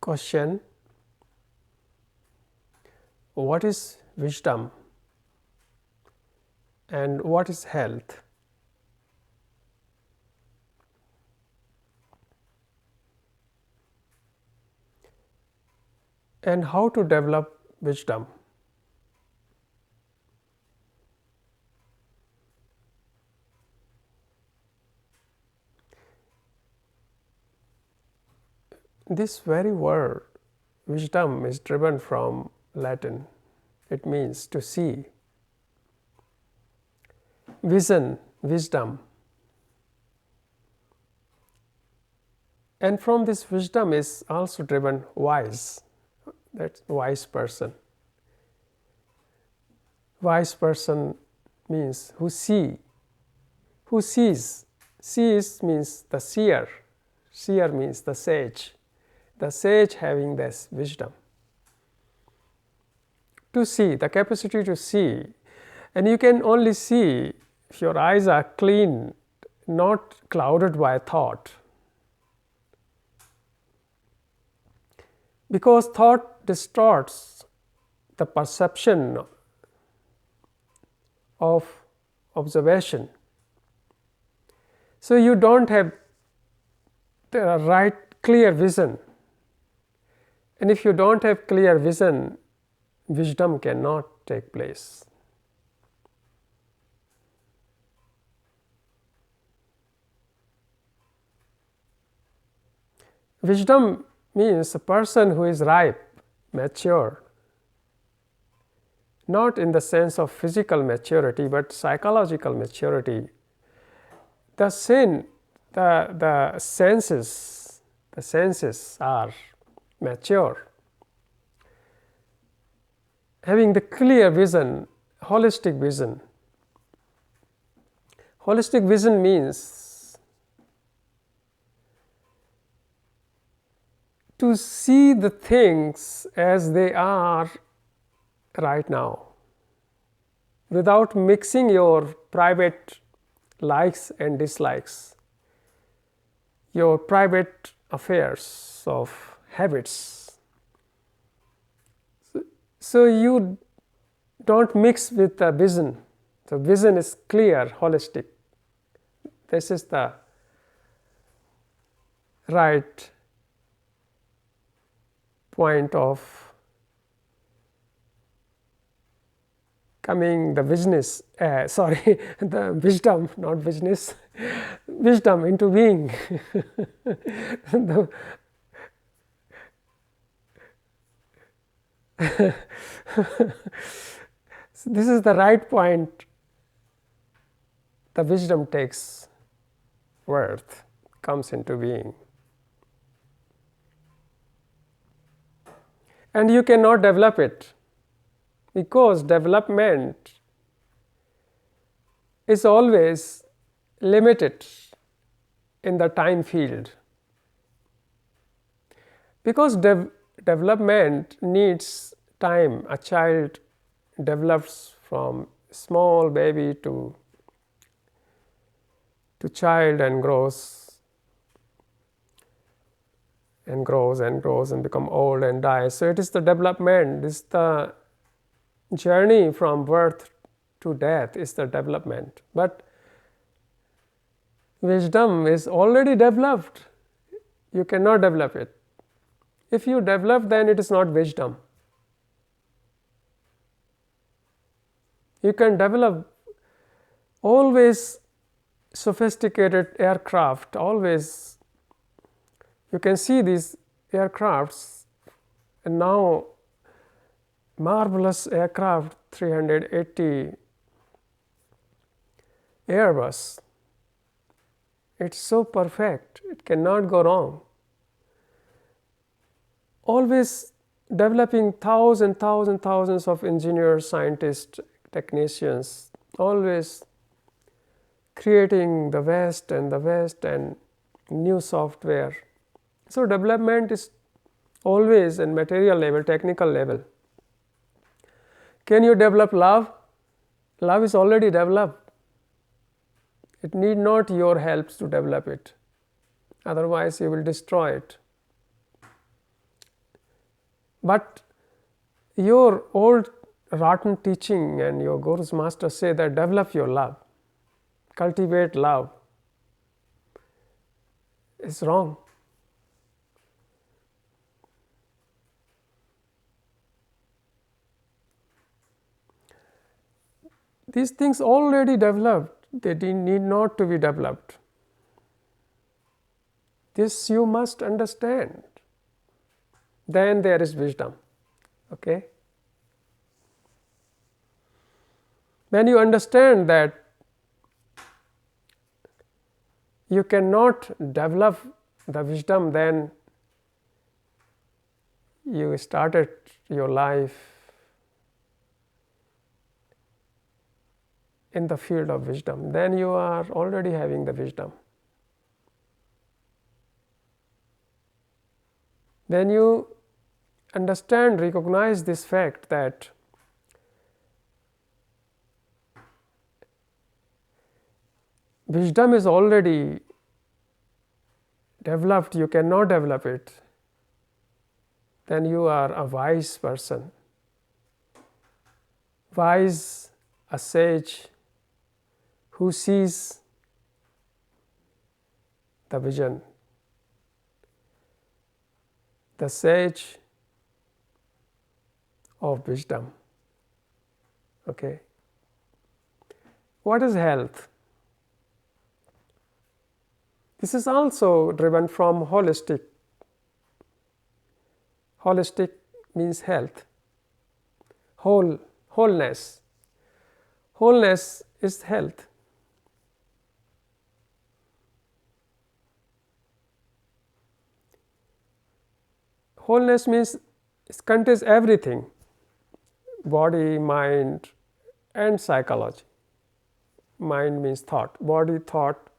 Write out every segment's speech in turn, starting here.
question: what is wisdom and what is health? And how to develop wisdom? This very word wisdom is driven from Latin. It means to see. Vision, wisdom. And from this wisdom is also driven wise. That's wise person. Wise person means who sees. Sees means the seer. Seer means the sage. The sage having this wisdom. To see, the capacity to see. And you can only see if your eyes are clean, not clouded by thought. Because thought distorts the perception of observation. So you don't have the right clear vision. And if you don't have clear vision, wisdom cannot take place. Wisdom means a person who is ripe, mature, not in the sense of physical maturity, but psychological maturity. The senses are mature. Having the clear vision, holistic vision. Holistic vision means to see the things as they are right now, without mixing your private likes and dislikes, your private affairs of habits. So you don't mix with the vision. The vision is clear, holistic. This is the right point of coming the business, the wisdom, not business, wisdom into being. So this is the right point. The wisdom takes worth, comes into being. And you cannot develop it, because development is always limited in the time field. Because development needs time. A child develops from small baby to child and grows and grows and grows and become old and dies. So it is the development, it is the journey from birth to death is the development. But wisdom is already developed. You cannot develop it. If you develop, then it is not wisdom. You can develop always sophisticated aircraft, always you can see these aircrafts, and now marvelous aircraft 380 Airbus. It's so perfect, it cannot go wrong. Always developing thousands of engineers, scientists, technicians, always creating the best and new software. So development is always in material level, technical level. Can you develop love? Love is already developed. It need not your helps to develop it. Otherwise you will destroy it. But your old rotten teaching and your Guru's master say that develop your love, cultivate love, is wrong. These things already developed, they need not to be developed. This you must understand. Then there is wisdom. Okay? When you understand that you cannot develop the wisdom, then you started your life in the field of wisdom. Then you are already having the wisdom. When you understand, recognize this fact that wisdom is already developed, you cannot develop it, then you are a wise person. Wise, a sage who sees the vision. The sage of wisdom. Okay. What is health? This is also driven from holistic. Holistic means health, wholeness. Wholeness is health. Wholeness means it contains everything: body, mind, and psychology. Mind means thought, body, thought,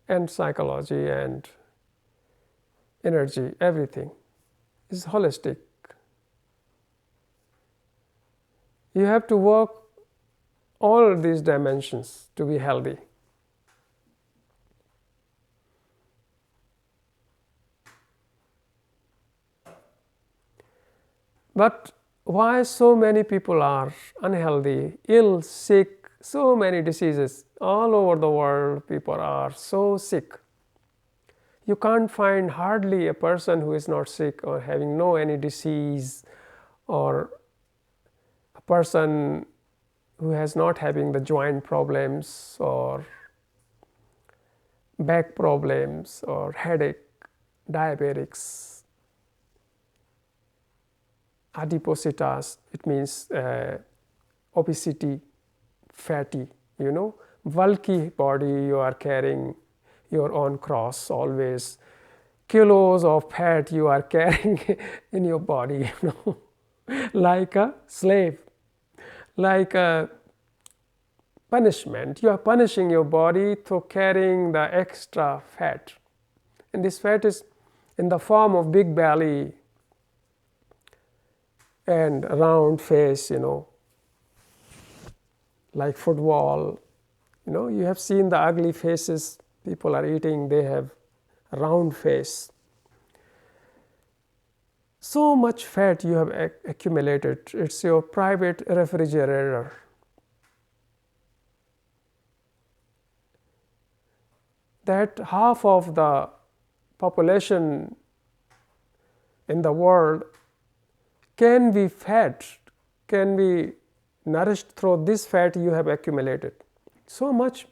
and psychology and energy, everything is holistic. You have to work all these dimensions to be healthy. But why so many people are unhealthy, ill, sick, so many diseases all over the world? People are so sick. You can't find hardly a person who is not sick or having no any disease, or a person who has not having the joint problems or back problems or headache, diabetics, adipositas, it means obesity, fatty, bulky body, you are carrying your own cross always, kilos of fat you are carrying in your body, like a slave, like a punishment. You are punishing your body through carrying the extra fat, and this fat is in the form of big belly and round face, like football. You have seen the ugly faces people are eating, they have a round face. So much fat you have accumulated, it's your private refrigerator. That half of the population in the world can be fed, can be nourished through this fat you have accumulated. So much,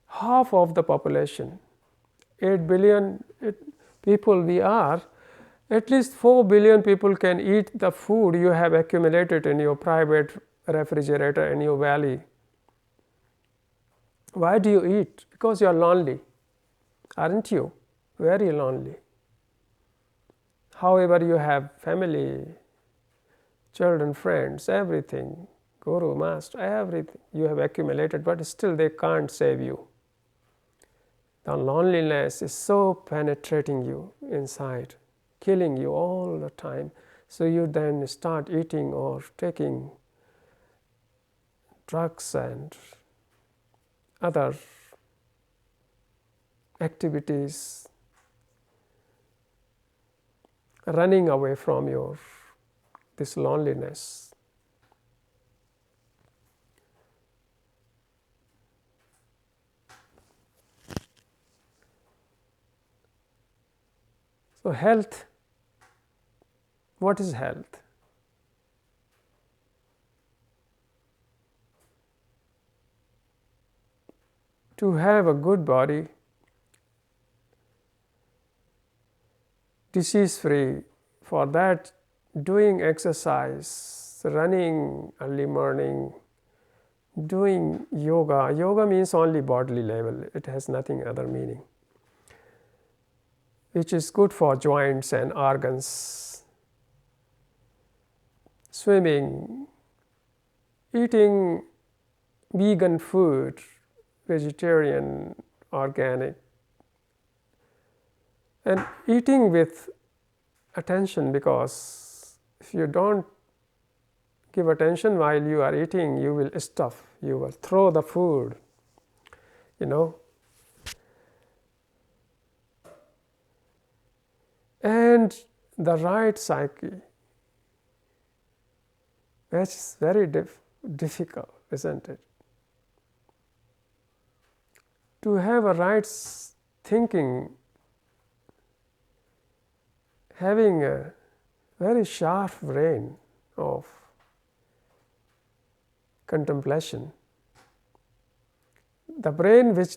half of the population, 8 billion people we are, at least 4 billion people can eat the food you have accumulated in your private refrigerator in your valley. Why do you eat? Because you are lonely, aren't you? Very lonely. However, you have family, children, friends, everything, guru, master, everything you have accumulated, but still they can't save you. The loneliness is so penetrating you inside, killing you all the time. So you then start eating or taking drugs and other activities running away from this loneliness. So health, what is health? To have a good body, disease free, for that doing exercise, running early morning, doing yoga. Yoga means only bodily level, it has nothing other meaning, which is good for joints and organs. Swimming, eating vegan food, vegetarian, organic, and eating with attention, because if you don't give attention while you are eating, you will stuff, you will throw the food, you know. And the right psyche, which is very difficult, isn't it? To have a right thinking, having a very sharp brain of contemplation, the brain which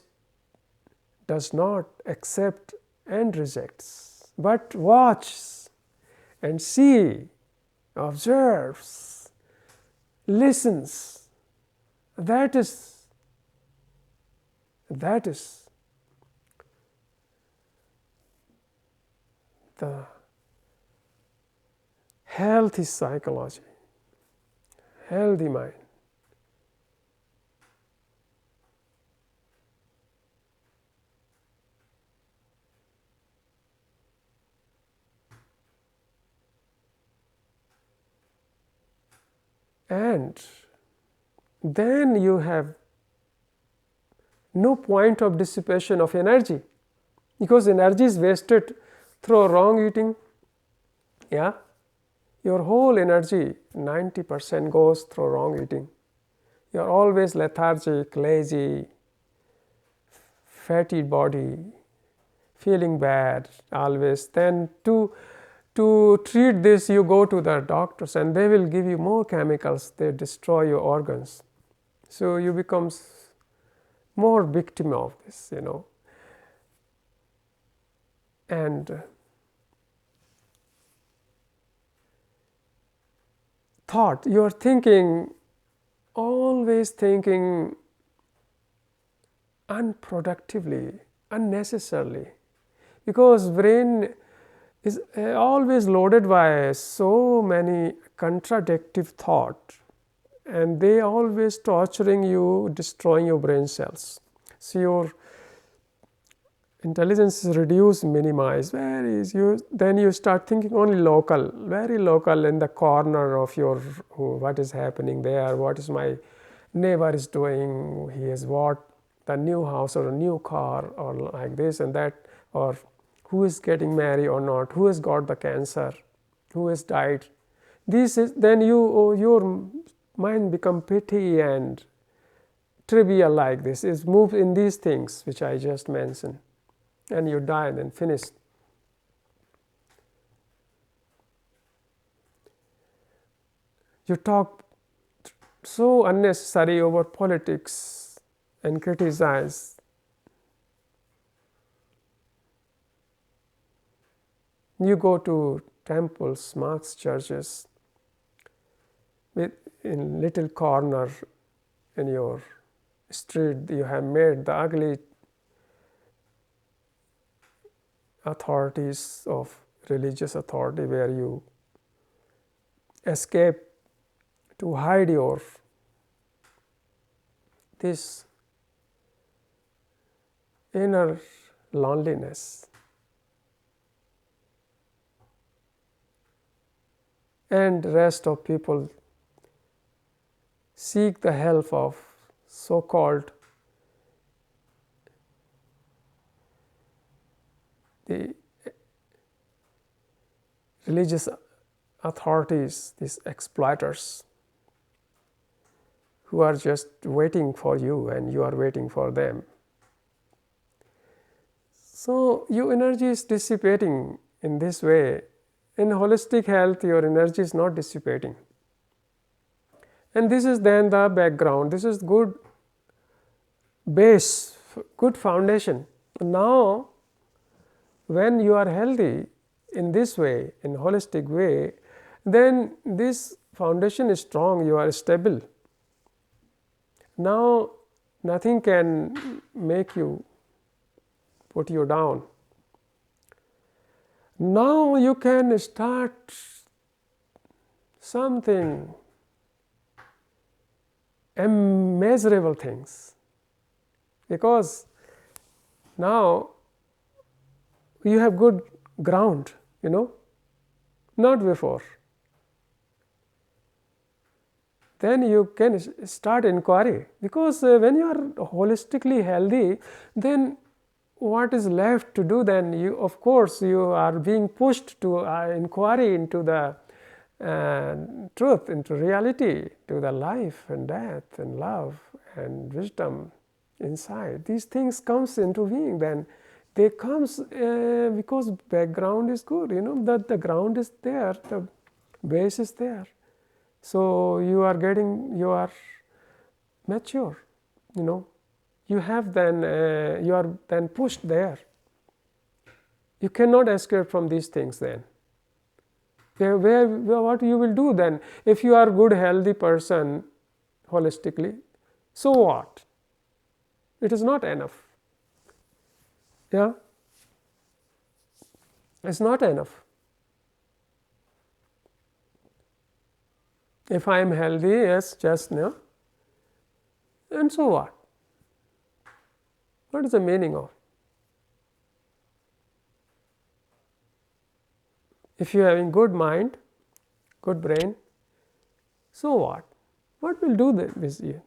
does not accept and rejects, but watches and sees, observes, listens, that is the healthy psychology, healthy mind. And then you have no point of dissipation of energy, because energy is wasted through wrong eating. Yeah, your whole energy 90% goes through wrong eating. You are always lethargic, lazy, fatty body, feeling bad always. Then to treat this, you go to the doctors and they will give you more chemicals, they destroy your organs. So you become more victim of this, you know. And thought, you are thinking, always thinking unproductively, unnecessarily, because brain is always loaded by so many contradictive thought, and they always torturing you, destroying your brain cells. So your intelligence is reduced, minimized, then you start thinking only local, very local, in the corner of your, what is happening there, what is my neighbor is doing, he has bought the new house or a new car or like this and that, or who is getting married or not, who has got the cancer, who has died. This is, then your mind become petty and trivial like this, is moved in these things which I just mentioned, and you die and finished. You talk so unnecessary over politics and criticize. You go to temples, mosques, churches, in little corner in your street, you have made the ugly authorities of religious authority, where you escape to hide your this inner loneliness. And rest of people seek the help of so-called the religious authorities, these exploiters who are just waiting for you and you are waiting for them. So your energy is dissipating in this way. In holistic health, your energy is not dissipating. And this is then the background. This is good base, good foundation. Now, when you are healthy in this way, in holistic way, then this foundation is strong, you are stable. Now, nothing can make you put you down. Now you can start something, immeasurable things, because now you have good ground, not before. Then you can start inquiry, because when you are holistically healthy, then what is left to do? Then you, of course, you are being pushed to inquiry into the truth, into reality, to the life and death and love and wisdom inside. These things comes into being. Then they comes because background is good. That the ground is there, the base is there. So you are mature. You have then you are then pushed there. You cannot escape from these things then. What you will do then? If you are a good healthy person holistically, so what? It is not enough. Yeah? It's not enough. If I am healthy, yes, just now, and so what? What is the meaning of? If you are having good mind, good brain, so what? What will do this you?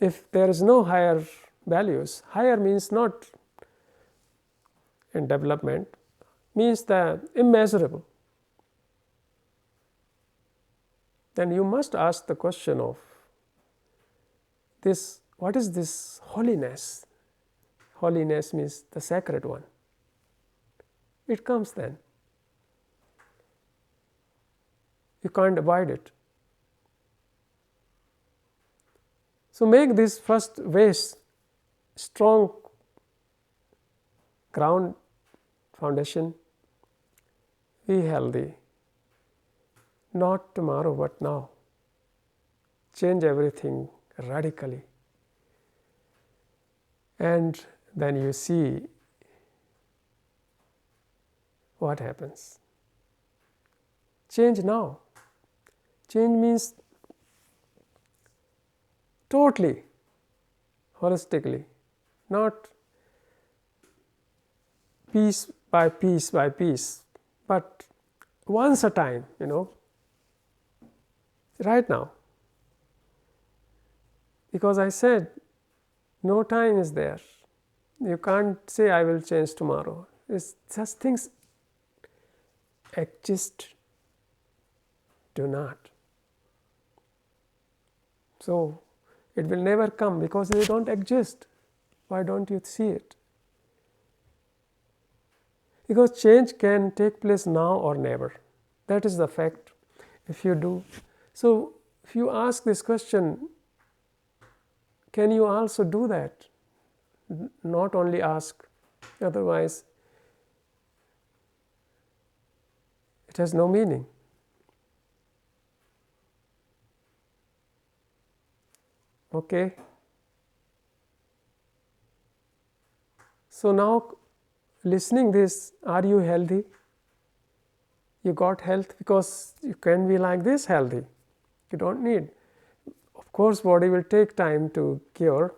If there is no higher values, higher means not in development, means the immeasurable. Then you must ask the question of this, what is this holiness? Holiness means the sacred one. It comes then. You can't avoid it. So make this first base strong ground foundation. Be healthy. Not tomorrow, but now. Change everything radically. And then you see what happens. Change now. Change means totally, holistically, not piece by piece by piece, but once a time, right now. Because I said, no time is there. You can't say, I will change tomorrow. It's just things exist, do not. So it will never come because they don't exist. Why don't you see it? Because change can take place now or never. That is the fact. If you do. So if you ask this question, can you also do that? Not only ask, otherwise it has no meaning. Okay. So now listening this, are you healthy? You got health because you can be like this healthy. You don't need. Of course, body will take time to cure,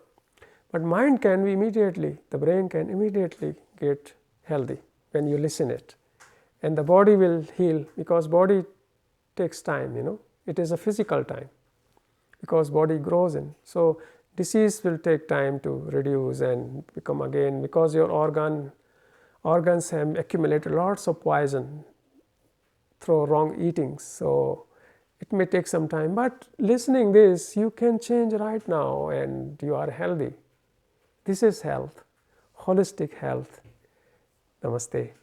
but mind can be immediately, the brain can immediately get healthy when you listen it. And the body will heal because body takes time, it is a physical time because body grows in. So disease will take time to reduce and become again because your organs have accumulated lots of poison through wrong eating. So it may take some time, but listening this, you can change right now and you are healthy. This is health, holistic health. Namaste.